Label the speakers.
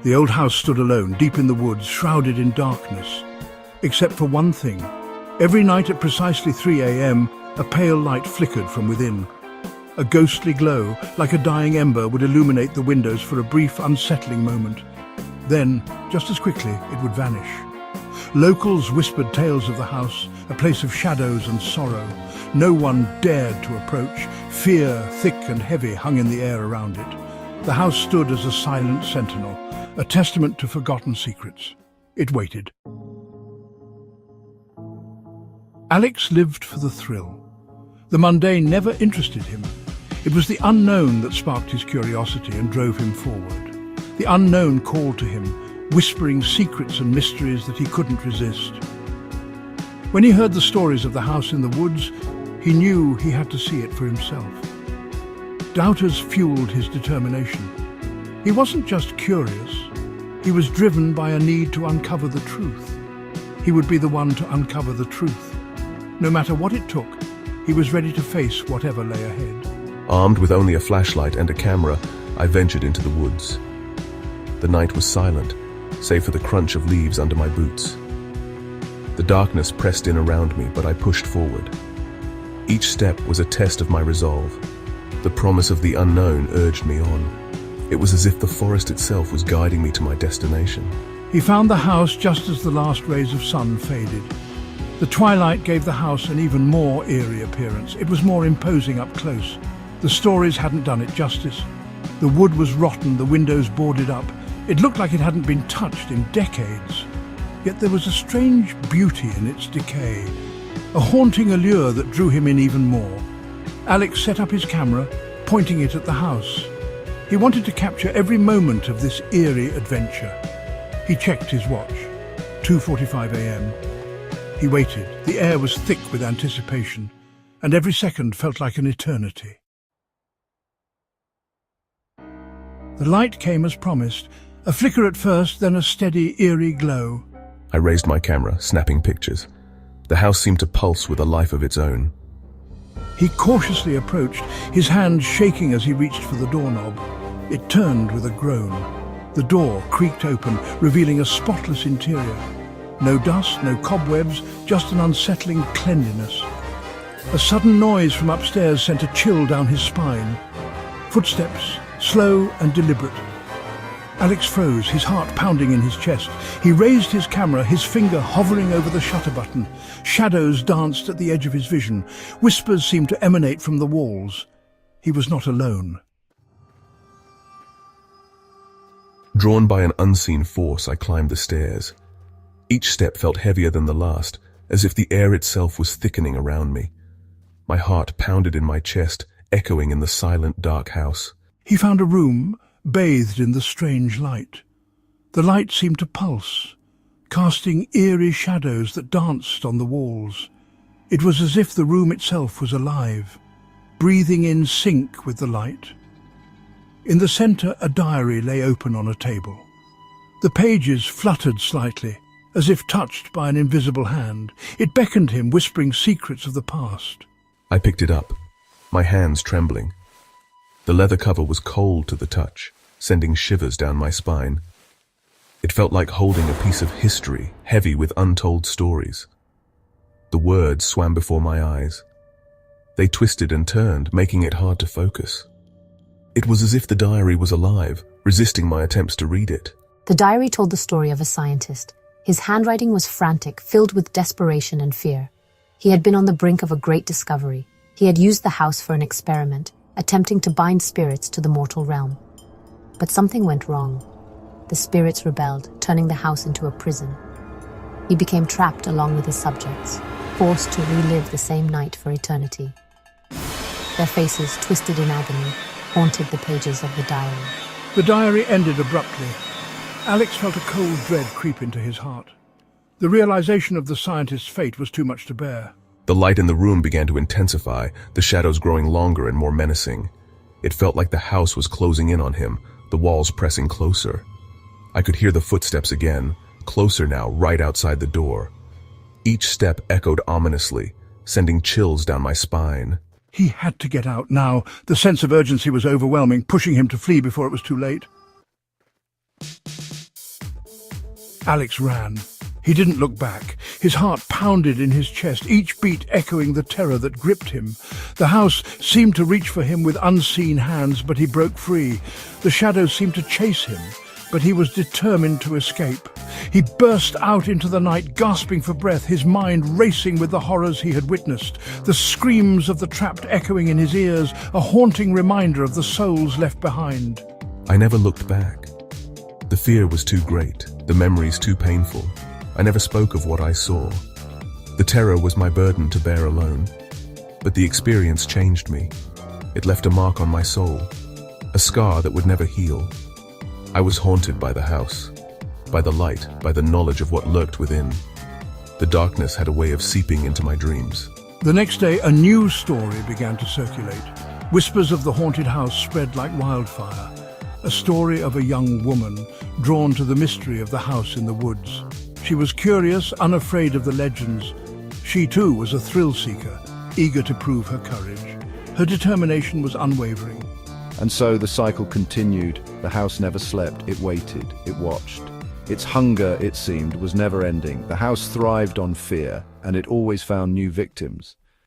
Speaker 1: The old house stood alone, deep in the woods, shrouded in darkness. Except for one thing. Every night at precisely 3 a.m., a pale light flickered from within. A ghostly glow, like a dying ember, would illuminate the windows for a brief, unsettling moment. Then, just as quickly, it would vanish. Locals whispered tales of the house, a place of shadows and sorrow. No one dared to approach. Fear, thick and heavy, hung in the air around it. The house stood as a silent sentinel, a testament to forgotten secrets. It waited. Alex lived for the thrill. The mundane never interested him. It was the unknown that sparked his curiosity and drove him forward. The unknown called to him, whispering secrets and mysteries that he couldn't resist. When he heard the stories of the house in the woods, he knew he had to see it for himself. Doubters fueled his determination. He wasn't just curious, he was driven by a need to uncover the truth. He would be the one to uncover the truth. No matter what it took, he was ready to face whatever lay ahead.
Speaker 2: Armed with only a flashlight and a camera, I ventured into the woods. The night was silent, save for the crunch of leaves under my boots. The darkness pressed in around me, but I pushed forward. Each step was a test of my resolve. The promise of the unknown urged me on. It was as if the forest itself was guiding me to my destination.
Speaker 1: He found the house just as the last rays of sun faded. The twilight gave the house an even more eerie appearance. It was more imposing up close. The stories hadn't done it justice. The wood was rotten, the windows boarded up. It looked like it hadn't been touched in decades. Yet there was a strange beauty in its decay, a haunting allure that drew him in even more. Alex set up his camera, pointing it at the house. He wanted to capture every moment of this eerie adventure. He checked his watch. 2:45 a.m. He waited. The air was thick with anticipation, and every second felt like an eternity. The light came as promised, a flicker at first, then a steady, eerie glow.
Speaker 2: I raised my camera, snapping pictures. The house seemed to pulse with a life of its own.
Speaker 1: He cautiously approached, his hand shaking as he reached for the doorknob. It turned with a groan. The door creaked open, revealing a spotless interior. No dust, no cobwebs, just an unsettling cleanliness. A sudden noise from upstairs sent a chill down his spine. Footsteps, slow and deliberate. Alex froze, his heart pounding in his chest. He raised his camera, his finger hovering over the shutter button. Shadows danced at the edge of his vision. Whispers seemed to emanate from the walls. He was not alone.
Speaker 2: Drawn by an unseen force, I climbed the stairs. Each step felt heavier than the last, as if the air itself was thickening around me. My heart pounded in my chest, echoing in the silent, dark house.
Speaker 1: He found a room, bathed in the strange light. The light seemed to pulse, casting eerie shadows that danced on the walls. It was as if the room itself was alive, breathing in sync with the light. In the center, a diary lay open on a table. The pages fluttered slightly, as if touched by an invisible hand. It beckoned him, whispering secrets of the past.
Speaker 2: I picked it up, my hands trembling. The leather cover was cold to the touch, sending shivers down my spine. It felt like holding a piece of history, heavy with untold stories. The words swam before my eyes. They twisted and turned, making it hard to focus. It was as if the diary was alive, resisting my attempts to read it.
Speaker 3: The diary told the story of a scientist. His handwriting was frantic, filled with desperation and fear. He had been on the brink of a great discovery. He had used the house for an experiment, attempting to bind spirits to the mortal realm. But something went wrong. The spirits rebelled, turning the house into a prison. He became trapped along with his subjects, forced to relive the same night for eternity. Their faces, twisted in agony, haunted the pages of the diary.
Speaker 1: The diary ended abruptly. Alex felt a cold dread creep into his heart. The realization of the scientist's fate was too much to bear.
Speaker 2: The light in the room began to intensify, the shadows growing longer and more menacing. It felt like the house was closing in on him, the walls pressing closer. I could hear the footsteps again, closer now, right outside the door. Each step echoed ominously, sending chills down my spine.
Speaker 1: He had to get out now. The sense of urgency was overwhelming, pushing him to flee before it was too late. Alex ran. He didn't look back. His heart pounded in his chest, each beat echoing the terror that gripped him. The house seemed to reach for him with unseen hands, but he broke free. The shadows seemed to chase him, but he was determined to escape. He burst out into the night, gasping for breath, his mind racing with the horrors he had witnessed. The screams of the trapped echoing in his ears, a haunting reminder of the souls left behind.
Speaker 2: I never looked back. The fear was too great, the memories too painful. I never spoke of what I saw. The terror was my burden to bear alone. But the experience changed me. It left a mark on my soul, a scar that would never heal. I was haunted by the house, by the light, by the knowledge of what lurked within. The darkness had a way of seeping into my dreams.
Speaker 1: The next day, a new story began to circulate. Whispers of the haunted house spread like wildfire. A story of a young woman drawn to the mystery of the house in the woods. She was curious, unafraid of the legends. She too was a thrill-seeker, eager to prove her courage. Her determination was unwavering.
Speaker 4: And so the cycle continued. The house never slept. It waited. It watched. Its hunger, it seemed, was never ending. The house thrived on fear, and it always found new victims.